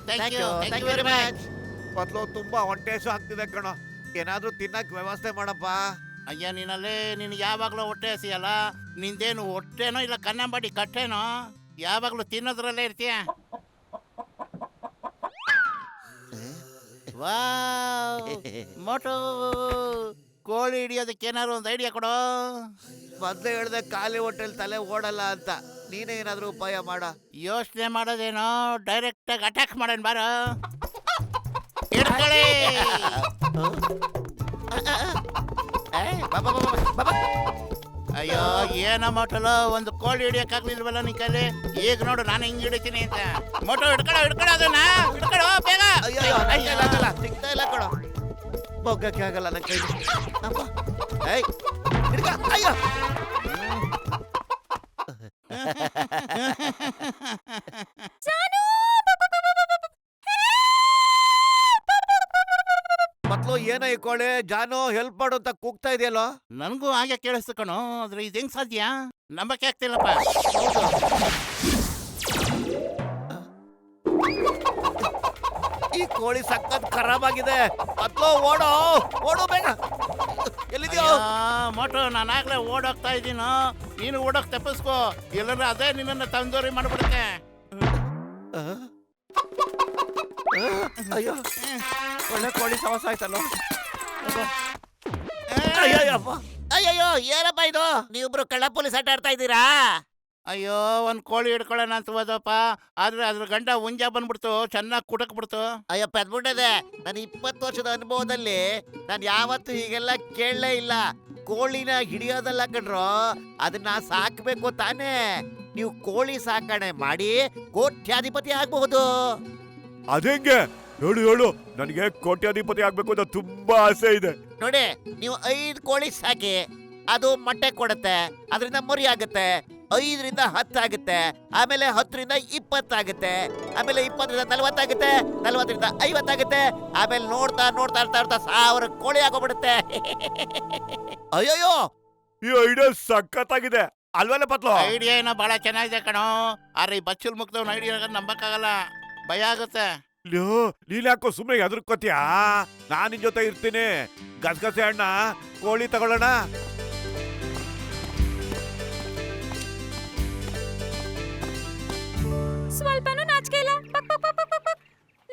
Thank you very much. ಮೊದಲು ತುಂಬಾ ಹೊಟ್ಟೆ ಆಗ್ತಿದೆ ಕಣೋ, ಏನಾದ್ರೂ ತಿನ್ನಕ್ ವ್ಯವಸ್ಥೆ ಮಾಡಪ್ಪ. ಅಯ್ಯ ನೀನಲ್ಲಿ ನಿನಗೆ ಯಾವಾಗಲೂ ಹೊಟ್ಟೆ ಹಸಿಯಲ್ಲ, ನಿಂದೇನು ಹೊಟ್ಟೆನೋ ಇಲ್ಲ ಕನ್ನಂಬಾಡಿ ಕಟ್ಟೆನೋ, ಯಾವಾಗಲೂ ತಿನ್ನೋದ್ರಲ್ಲೇ ಇರ್ತೀಯ. ವಾವ್ ಮೋಟು, ಕೋಳಿ ಹಿಡಿಯೋದಕ್ಕೆ ಏನಾದ್ರು ಒಂದು ಐಡಿಯಾ ಕೊಡೋ. ಮೊದ್ಲೇ ಹೇಳ್ದೆ ಖಾಲಿ ಹೊಟ್ಟೆಲ್ ತಲೆ ಓಡಲ್ಲ ಅಂತ, ನೀನೇ ಏನಾದ್ರೂ ಉಪಾಯ ಮಾಡ. ಯೋಚನೆ ಮಾಡೋದೇನೋ, ಡೈರೆಕ್ಟ್ ಆಗಿ ಅಟ್ಯಾಕ್ ಮಾಡೋಣ ಬಾರ. ಹಿಡ್ಕೊಳ್ಳಿ. ಅಯ್ಯೋ ಏನೋ ಮೋಟಲು, ಒಂದು ಕೋಳಿ ಹಿಡಿಯಕ್ಕಾಗ್ಲಿಲ್ವಲ್ಲ ನಿನ್ ಕೈಲಿ. ಈಗ ನೋಡು ನಾನು ಹಿಂಗ್ ಹಿಡಿತೀನಿ ಅಂತ. ಮೋಟು ಹಿಡ್ಕೊಳ್ಳೋ ಅದನ್ನ, ಹಿಡ್ಕೊಳ್ಳೋ ಬೇಗ. ಸಿಗ್ತಾ ಇಲ್ಲ ಕಣೋ, ಬೊಗ್ಗಕ್ಕೆ ಆಗಲ್ಲ ನನ್ನ ಕೈ. ಏಯ್ ಹಿಡ್ಕ, ಅಯ್ಯೋ. ಮೊದ್ಲು ಏನೋ ಈ ಕೋಳಿ ಜಾನು ಹೆಲ್ಪ್ ಮಾಡು ಅಂತ ಕೂಗ್ತಾ ಇದೆಯಲ್ಲೋ. ನನ್ಗೂ ಹಾಗೆ ಕೇಳಿಸ್ತು ಕಣೋ, ಆದ್ರೆ ಇದು ಹೆಂಗ್ ಸಾಧ್ಯ, ನಂಬಕ್ಕೆ ಆಗ್ತಿಲ್ಲಪ್ಪ. ಈ ಕೋಳಿ ಸಖತ್ ಖರಾಬ್ ಆಗಿದೆ. ಮೊದ್ಲು ಓಡು ಬೇಗ. ಎಲ್ಲಿದ್ಯೋ ಮೋಟು, ನಾನಾಗ್ಲೇ ಓಡೋಗ್ತಾ ಇದ್ದೀನೋ, ನೀನು ಓಡೋಕ್ ತಪ್ಪಿಸ್ಕೋ, ಎಲ್ಲರೂ ಅದೇ ನಿನ್ನನ್ನು ತಂದೂರಿ ಮಾಡ್ಬಿಡುತ್ತೆ. ಅಯ್ಯೋ, ಒಳ್ಳೆ ಕೋಳಿ ಸವಾಸ ಆಯ್ತಲ್ಲ. ಅಯ್ಯಯ್ಯೋ ಏನಪ್ಪ ಇದು, ನೀವಿಬ್ರು ಕಳ್ಳ ಪೊಲೀಸ್ ಆಟ ಆಡ್ತಾ ಇದ್ದೀರಾ? ಅಯ್ಯೋ ಒಂದ್ ಕೋಳಿ ಹಿಡ್ಕೊಳ್ಳೋಣ ಅಂತ ಹೋದಪ್ಪ, ಆದ್ರೆ ಅದ್ರ ಗಂಡ ಹುಂಜ ಬಂದ್ಬಿಡ್ತು, ಚೆನ್ನಾಗಿ ಕುಟಕ್ಬಿಡ್ತು. ಅಯ್ಯೋ ಪೆದ್ಬಿಟ್ಟದೆ, ನನ್ನ 20 ವರ್ಷದ ಅನುಭವದಲ್ಲಿ ನಾನು ಯಾವತ್ತೂ ಹೀಗೆಲ್ಲ ಕೇಳಲೇ ಇಲ್ಲ. ಕೋಳಿನ ಹಿಡಿಯೋದಲ್ಲ ಕಣ್ರೋ, ಅದನ್ನ ಸಾಕ್ಬೇಕು ತಾನೇ. ನೀವು ಕೋಳಿ ಸಾಕಣೆ ಮಾಡಿ ಕೋಟ್ಯಾಧಿಪತಿ ಆಗಬಹುದು. ಅದೇಂಗೆ? ಹೇಳು, ನನಗೆ ಕೋಟ್ಯಾಧಿಪತಿ ಆಗ್ಬೇಕು ಅಂತ ತುಂಬಾ ಆಸೆ ಇದೆ. ನೋಡಿ, ನೀವು 5 ಕೋಳಿ ಸಾಕಿ, ಅದು ಮೊಟ್ಟೆ ಕೊಡುತ್ತೆ, ಅದರಿಂದ ಮರಿ ಆಗುತ್ತೆ. 5ರಿಂದ 10 ಆಗುತ್ತೆ, ಆಮೇಲೆ 10ರಿಂದ 20 ಆಗುತ್ತೆ, ಆಮೇಲೆ 20ರಿಂದ 40 ಆಗುತ್ತೆ, 40ರಿಂದ 50 ಆಗುತ್ತೆ, ಆಮೇಲೆ ನೋಡ್ತಾ 1000 ಕೋಳಿ ಆಗೋಗ್ಬಿಡುತ್ತೆ. ಅಯ್ಯಯ್ಯೋ, ಈ ಐಡಿಯಾ ಸಖತ್ತಾಗಿದೆ ಅಲ್ವಲ್ಲ ಪತ್ಲು? ಐಡಿಯಾ ಏನೋ ಬಹಳ ಚೆನ್ನಾಗಿದೆ ಕಣೋ, ಆದ್ರೆ ಈ ಬಚ್ಚಲ್ ಮುಗ್ದವ್ನ ಐಡಿಯಾ ನಂಬಕ್ಕಾಗಲ್ಲ, ಭಯ ಆಗುತ್ತೆ. ನೀನ್ ಯಾಕೋ ಸುಮ್ಮನೆ ಎದುರ್ಕೋತೀಯಾ? ನಾನ್ ನಿನ್ ಜೊತೆ ಇರ್ತೀನಿ. ಗಸಗಸೆ ಹಣ್ಣ ಕೋಳಿ ತಗೊಳ್ಳೋಣ. ಸ್ವಲ್ಪನೂ ನಾಚಿಕೆ ಇಲ್ಲ.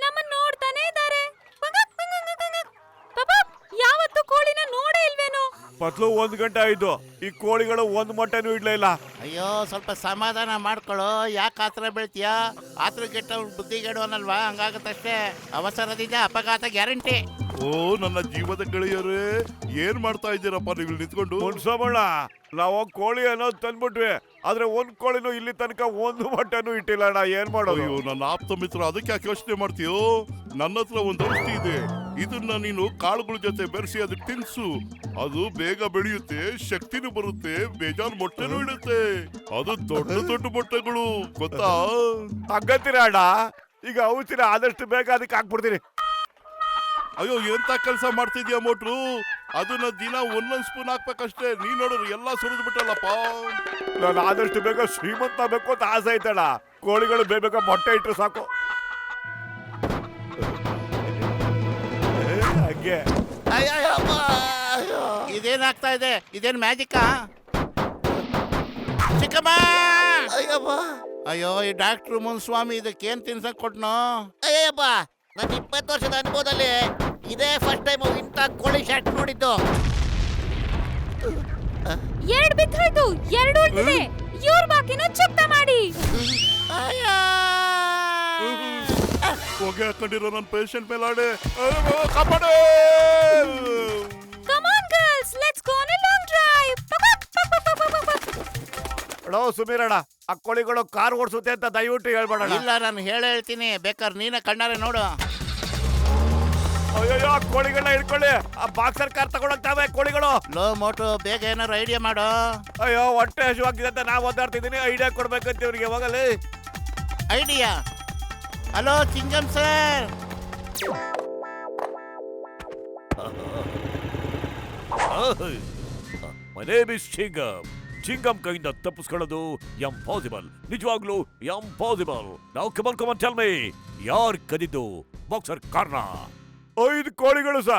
ನಮ್ಮನ್ನ ನೋಡ್ತಾನೆ ಇದ್ದಾರೆ. ಯಾವತ್ತು ಕೋಳಿನ ನೋಡೇ ಇಲ್ವೇನೋ? ಪತ್ಲು 1 ಗಂಟೆ ಆಯ್ತು, ಈ ಕೋಳಿಗಳು 1 ಮೊಟ್ಟೆನೂ ಇಡ್ಲೇ ಇಲ್ಲ. ಅಯ್ಯೋ ಸ್ವಲ್ಪ ಸಮಾಧಾನ ಮಾಡ್ಕೊಳ್ಳೋ, ಯಾಕೆ ಆತರ ಬೀಳ್ತೀಯಾ? ಆತರ ಕೆಟ್ಟ ಬುದ್ಧಿಗೆಡು ಅನ್ನಲ್ವಾ, ಹಂಗಾಗತ್ತಷ್ಟೇ. ಅವಸರದಿಂದ ಅಪಘಾತ ಗ್ಯಾರಂಟಿ. ಓ ನನ್ನ ಜೀವದ ಗೆಳೆಯರೇ, ಏನ್ ಮಾಡ್ತಾ ಇದ್ದೀರಪ್ಪ ನೀವು ನಿಂತ್ಕೊಂಡು? ಮುನ್ಸೋಮಣ್ಣ, ನಾವು ಕೋಳಿ ಅನ್ನೋದು ತಂದ್ಬಿಟ್ವಿ, ಆದ್ರೆ 1 ಕೋಳಿನೂ ಇಲ್ಲಿ ತನಕ 1 ಮೊಟ್ಟೆನೂ ಇಟ್ಟಿಲ್ಲ ಅಣ್ಣ. ಏನ್ ಮಾಡೋದು? ಅಯ್ಯೋ ನನ್ನ ಆಪ್ತ ಮಿತ್ರ, ಅದಕ್ಕೆ ಯಾಕೆ ಯೋಚನೆ ಮಾಡ್ತೀಯೋ? ನನ್ನ ಹತ್ರ ಒಂದು ಔಷಧಿ ಇದೆ, ಇದನ್ನ ನೀನು ಕಾಳುಗಳ ಜೊತೆ ಬೆರೆಸಿ ಅದಕ್ಕೆ ತಿನ್ಸು. ಅದು ಬೇಗ ಬೆಳೆಯುತ್ತೆ, ಶಕ್ತಿನೂ ಬರುತ್ತೆ, ಬೇಜಾನ್ ಮೊಟ್ಟೆನೂ ಇಡುತ್ತೆ. ಅದು ದೊಡ್ಡ ದೊಡ್ಡ ಮೊಟ್ಟೆಗಳು, ಗೊತ್ತಾ? ಹಂಗಂತೀರ ಅಣ್ಣ? ಈಗ ಔಷಧಿನ ಆದಷ್ಟು ಬೇಗ ಅದಕ್ಕೆ ಹಾಕ್ಬಿಡ್ತೀನಿ. ಅಯ್ಯೋ ಎಂತ ಕೆಲಸ ಮಾಡ್ತಿದ್ಯಾ ಮೋಟ್ರು? ಅದನ್ನ ದಿನ 1 ಸ್ಪೂನ್ ಹಾಕ್ಬೇಕಷ್ಟೇ. ನೀ ನೋಡ್ರು ಎಲ್ಲ ಸುರಿದು ಬಿಟ್ಟಲ್ಲಪ್ಪ. ನಾನು ಆದಷ್ಟು ಬೇಗ ಶ್ರೀಮಂತ ಬೇಕು ಅಂತ ಆಸೆ ಐತಣ್ಣ. ಕೋಳಿಗಳು ಬೇಗ ಮೊಟ್ಟೆ ಇಟ್ಟರೆ ಸಾಕು. ಹಾಗೆ ಇದೇನಾಗ್ತಾ ಇದೆ? ಇದೇನ್ ಮ್ಯಾಜಿಕ್ಕಾ? ಚಿಕ್ಕಮ್ಮ! ಅಯ್ಯೋ ಈ ಡಾಕ್ಟ್ರು ಮುನ್ಸ್ವಾಮಿ ಇದಕ್ಕೇನ್ ತಿನ್ಸಕ್ ಕೊಟ್ನೋ? ಅಯ್ಯಪ್ಪ, ನನ್ನ 20 ವರ್ಷದ ಅನುಭವದಲ್ಲಿ ಇದೇ ಫಸ್ಟ್ ಟೈಮ್ ಇಂಥ ಕೋಳಿ ಶಾಟ್ ನೋಡಿದ್ದು. 2 ಬಿದ್ದೋಯ್ತು, 2 ಉಳಿದಿದೆ. ಇವ್ರ ಬಾಕಿನ ಚುಕ್ತ ಮಾಡಿ. ಹೊಗೆ ಹಾಕೊಂಡಿರೋ ನನ್ನ ಪೇಷಂಟ್ ಮೇಲೆ ಆಡೆ ಕಾಪಾಡು. Come on girls, let's go on a long drive. ಅಳೋ ಸುಮೀರಣ್ಣ, ಆ ಕೋಳಿಗಳು ಕಾರ್ ಓಡಿಸುತ್ತೆ ಅಂತ ದಯವಿಟ್ಟು ಹೇಳ್ಬೇಡ. ಇಲ್ಲ, ನಾನು ಹೇಳ್ತೀನಿ, ಬೇಕಾದ್ರೆ ನೀನೇ ಕಣ್ಣಾರೆ ನೋಡು. ಅಯ್ಯೋ, ಕೋಳಿಗಳನ್ನ ಹಿಡ್ಕೊಳ್ಳಿ, ಆ ಬಾಕ್ಸರ್ ಕಾರ್ ತಗೊಂಡೋಗ್ತಾವೆ ಕೋಳಿಗಳು. ಲೋ ಮೋಟು, ಬೇಗ ಏನಾರು ಐಡಿಯಾ ಮಾಡು. ಅಯ್ಯೋ ಹೊಟ್ಟೆ ಹಸಿವಾಗಿದೆ ಅಂತ ನಾವು ಓದಾಡ್ತಿದ್ದೀನಿ, ಐಡಿಯಾ ಕೊಡ್ಬೇಕಂತ ಇವ್ರಿಗೆ. ಹೋಗಲಿ idea. Hello ಚಿಂಗಮ್ sir. My name is Chingam. Chingam ಕೈಯಿಂದ ತಪ್ಪಿಸ್ಕೊಳ್ಳೋದು ಇಂಪಾಸಿಬಲ್, ನಿಜವಾಗ್ಲೂ ಇಂಪಾಸಿಬಲ್. ನಾವು ಕಮನ್ ಟೆಲ್ ಮೀ, ಯಾರ್ ಕದಿದ್ದು ಬಾಕ್ಸರ್ ಕಾರ್ನ? 5 ಕೋಳಿಗಳು ಸಾ.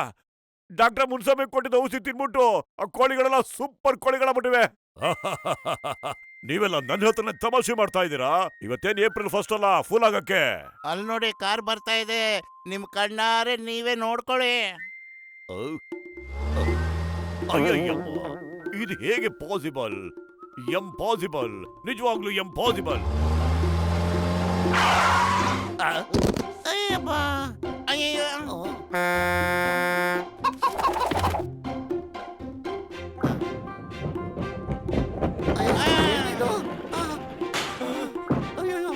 ಡಾಕ್ಟರ್ ಮುನ್ಸಮೆ ಕೊಟ್ಟಿದ್ದ ಔಷಧಿ ತಿನ್ಬಿಟ್ಟು ಆ ಕೋಳಿಗಳೆಲ್ಲ ಸೂಪರ್ ಕೋಳಿಗಳಾಗ್ಬಿಟ್ಟಿವೆ. ನೀವೆಲ್ಲ ನನ್ನ ಹತ್ರನೇ ತಮಾಷೆ ಮಾಡ್ತಾ ಇದ್ದೀರಾ? ಇವತ್ತೇನ್ ಏಪ್ರಿಲ್ 1 ಅಲ್ಲ ಫುಲ್ ಆಗಕ್ಕೆ? ಅಲ್ಲಿ ನೋಡಿ ಕಾರ್ ಬರ್ತಾ ಇದೆ, ನಿಮ್ ಕಣ್ಣಾರೆ ನೀವೇ ನೋಡ್ಕೊಳ್ಳಿ. ಅಯ್ಯಯ್ಯಪ್ಪ, ಇದು ಹೇಗೆ ಪಾಸಿಬಲ್? ಇಂಪಾಸಿಬಲ್, ನಿಜವಾಗ್ಲೂ ಇಂಪಾಸಿಬಲ್. ಅಯ್ಯಪ್ಪ, ಅಯ್ಯಯ್ಯೋ. ಏನಿದು? ಅಯ್ಯಯ್ಯೋ.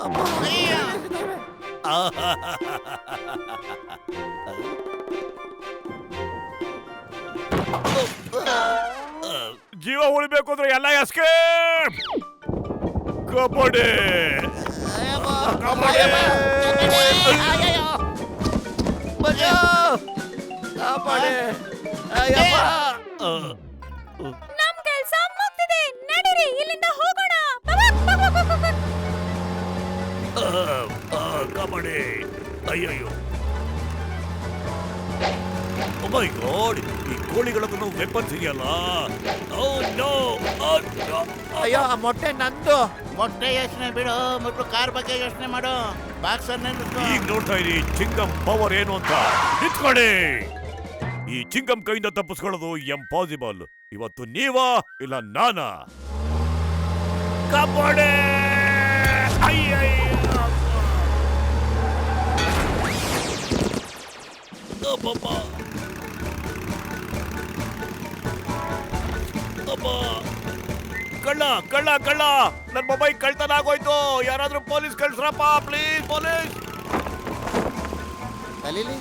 ಅಮ್ಮ. ಅಯ್ಯೋ. ಜೀವ ಉಳಿಬೇಕು ಅಂದ್ರೆ ಎಲ್ಲ ಎಸ್ಕೇಪ್. ಕಬಡ್ಡಿ ಅಯ್ಯಪ್ಪ. ಕಬಡ್ಡಿ. ಅಯ್ಯಯ್ಯೋ. ಬಜೋ. ಕಾಪಾಡಿ. ಅಯ್ಯಪ್ಪ. ನಮ್ ಕೆಲ್ಸ ಮುಗ್ದಿದೆ, ನಡೀರಿ ಇಲ್ಲಿಂದ ಹೋಗೋಣ. ಕಬಡ್ಡಿ. ಅಯ್ಯಯ್ಯೋ, ಓ ಮೈ ಗಾಡ್, ಈ ಕೋಳಿಗಳದ್ದು ವೆಪನ್ಸ್ ಇದೆಯಲ್ಲ. ಓ ನೋ, ಅಯ್ಯೋ, ಆ ಮೊಟ್ಟೆ ನಂದು. ಮೊಟ್ಟೆ ಯೋಚನೆ ಬಿಡು, ಮೊದಲು ಕಾರ್ ಬಗ್ಗೆ ಯೋಚನೆ ಮಾಡು. ಬಾಕ್ಸರ್ ಈಗ ನೋಡ್ತಾ ಇರಿ ಚಿಂಗಂ ಪವರ್ ಏನು ಅಂತ. ನಿಂತ್ಕೊಳ್ಳಿ. ಈ ಚಿಂಗಂ ಕೈಯಿಂದ ತಪ್ಪಿಸ್ಕೊಳ್ಳೋದು ಇಂಪಾಸಿಬಲ್. ಇವತ್ತು ನೀವಾ ಇಲ್ಲ ನಾನಾ? ಕಬಡ್ಡಿ. ಅಬ್ಬಬ್ಬ. ಅಬ್ಬ. ಕಳ್ಳ ಕಳ್ಳ ಕಳ್ಳ, ನನ್ನ ಮೊಬೈಲ್ ಕಳ್ತನ ಆಗೋಯ್ತು. ಯಾರಾದ್ರೂ ಪೊಲೀಸ್ ಕಳ್ಸ್ರಪ್ಪ ಪ್ಲೀಸ್, ಪೊಲೀಸ್. ಅಲ್ಲಿಲಿ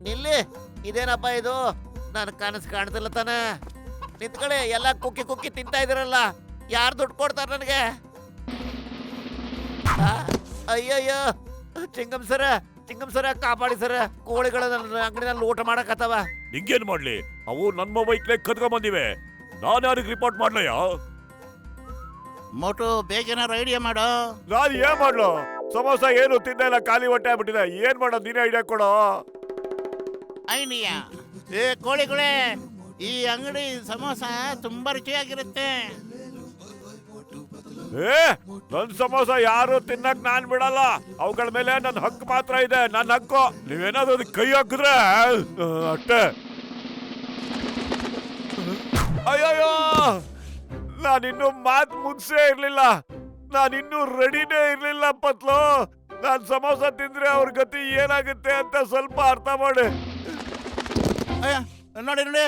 ನಿಲ್ಲಿ. ಇದೇನಪ್ಪ ಇದು? ನಾನು ಕನಸು ಕಾಣ್ತಿಲ್ಲ ತಾನೆ. ನಿಂತ್ಕೊಳ್ಳಿ, ಎಲ್ಲ ಕುಕ್ಕಿ ಕುಕ್ಕಿ ತಿಂತಾ ಇದ್ದೀರಲ್ಲ. ಯಾರು ದುಡ್ಡು ಕೊಡ್ತಾರೆ ನನಗೆ? ಅಯ್ಯಯ್ಯೋ, ಚಿಂಗಂ ಸರ ಕಾಪಾಡಿ ಸರ. ಕೋಳಿಗಳು ನನ್ನ ಅಂಗಡಿನಲ್ಲಿ ಊಟ ಮಾಡಕತ್ತವ. ನಿಂಗೇನ್ ಮಾಡ್ಲಿ? ಅವು ನನ್ನ ಮೊಬೈಲ್ ಕದ್ಕೊಂಡ್ ಬಂದಿವೆ. ನಾನು ಯಾರಿಗೆ ರಿಪೋರ್ಟ್ ಮಾಡ್ಲಯ್ಯ? ಮೋಟು ಬೇಗೇನಾರು ಐಡಿಯಾ ಮಾಡು. ನಾನು ಏನ್ ಮಾಡ್ಲು? ಸಮೋಸ ಏನು ತಿಂದ ಖಾಲಿ ಹೊಟ್ಟೆ ಆಗ್ಬಿಟ್ಟಿದೆ. ಏನ್ ಮಾಡೋದು, ನೀನೇ ಐಡಿಯಾ ಕೊಡೋ. ಐಡಿಯಾ. ಏ ಕೋಳಿಗಳೇ, ಈ ಅಂಗಡಿ ಸಮೋಸ ತುಂಬಾ ರುಚಿಯಾಗಿರುತ್ತೆ. ನನ್ ಸಮೋಸ ಯಾರು ತಿನ್ನಕ್ ನಾನ್ ಬಿಡಲ್ಲ. ಅವುಗಳ ಮೇಲೆ ನನ್ನ ಹಕ್ಕು ಮಾತ್ರ ಇದೆ, ನನ್ನ ಹಕ್ಕು. ನೀವೇನಾದ್ರು ಅದಕ್ಕೆ ಕೈ ಹಾಕಿದ್ರೆ ಅಷ್ಟೇ. ಅಯ್ಯಯ್ಯೋ, ನಾನಿನ್ನೂ ಮಾತು ಮುಗಿಸೇ ಇರ್ಲಿಲ್ಲ. ನಾನಿನ್ನೂ ರೆಡಿನೇ ಇರ್ಲಿಲ್ಲ ಪತ್ಲು. ನಾನ್ ಸಮೋಸ ತಿಂದ್ರೆ ಅವ್ರ ಗತಿ ಏನಾಗುತ್ತೆ ಅಂತ ಸ್ವಲ್ಪ ಅರ್ಥ ಮಾಡಿ. ನೋಡಿ ನೋಡಿ,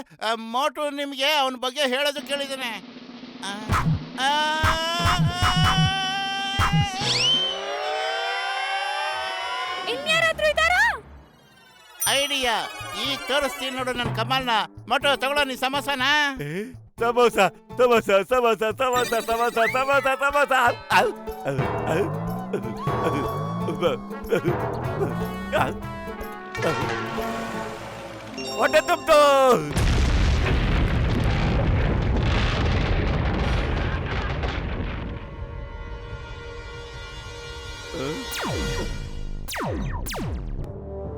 ಮೋಟು ನಿಮ್ಗೆ ಅವನ ಬಗ್ಗೆ ಹೇಳೋದು ಕೇಳಿದ್ದೇನೆ. ಇನ್ಯಾರಾದ್ರೂ ಇದ್ದಾರಾ? ಐಡಿಯಾ ಈಗ ತೋರಿಸ್ತೀನಿ ನೋಡು ನನ್ನ ಕಮಾಲ್ನ. ಮೋಟು ತಗೊಳ್ಳೋ ನೀ ಸಮೋಸನ. ಸಮೋಸ ಸಮೋಸ ಸಮೋಸ ಸಮೋಸ ಸಮೋಸ ಸಮೋಸ ಸಮೋಸ. ಹೊಟ್ಟೆ ತುಂಬ್ತು.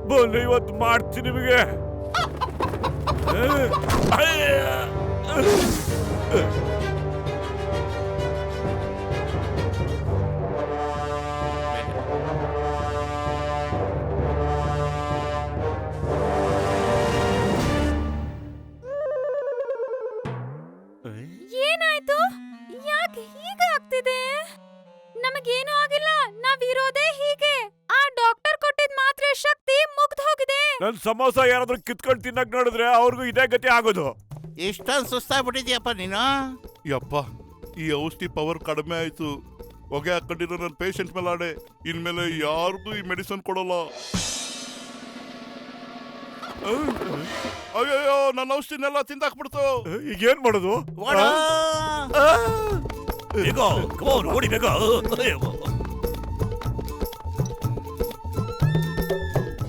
ಬನ್ನಿ, ಇವತ್ತು ಮಾಡ್ತೀನಿ ನಿಮಗೆ. ಏನಾಯ್ತು? ಯಾಕೆ ಹೀಗೆ ಆಗ್ತಿದೆ? ನಮಗೇನು ಆಗಿಲ್ಲ, ನಾವಿರೋದೇ ಹೀಗೆ. ಆ ಡಾಕ್ಟರ್ ಕೊಟ್ಟಿದ್ ಮಾತ್ರೆ ಶಕ್ತಿ ಮುಗ್ದು ಹೋಗಿದೆ. ನನ್ ಸಮೋಸ ಯಾರಾದ್ರೂ ಕಿತ್ಕೊಂಡು ತಿನ್ನಕ್ ನೋಡಿದ್ರೆ ಅವ್ರಿಗೂ ಇದೇ ಗತಿ ಆಗೋದು. ಇಷ್ಟೊಂದು ಸುಸ್ತಾಗ್ಬಿಟ್ಟಿದ್ಯಪ್ಪ ನೀನು. ಯಪ್ಪ, ಈ ಔಷಧಿ ಪವರ್ ಕಡಿಮೆ ಆಯ್ತು. ಹೊಗೆ ಹಾಕೊಂಡಿರೋ ನನ್ನ ಪೇಷಂಟ್ ಮೇಲೆ ಆಡೆ. ಇನ್ಮೇಲೆ ಯಾರಿಗೂ ಈ ಮೆಡಿಸನ್ ಕೊಡೋಲ್ಲ. ಅಯ್ಯಯ್ಯೋ, ನನ್ನ ಔಷಧಿನೆಲ್ಲ ತಿಂದಾಕ್ಬಿಡ್ತು. ಈಗ ಏನ್ ಮಾಡೋದು? ಓಡೋ. ಬೇಗ, come on, ಓಡಿ ಬೇಗ.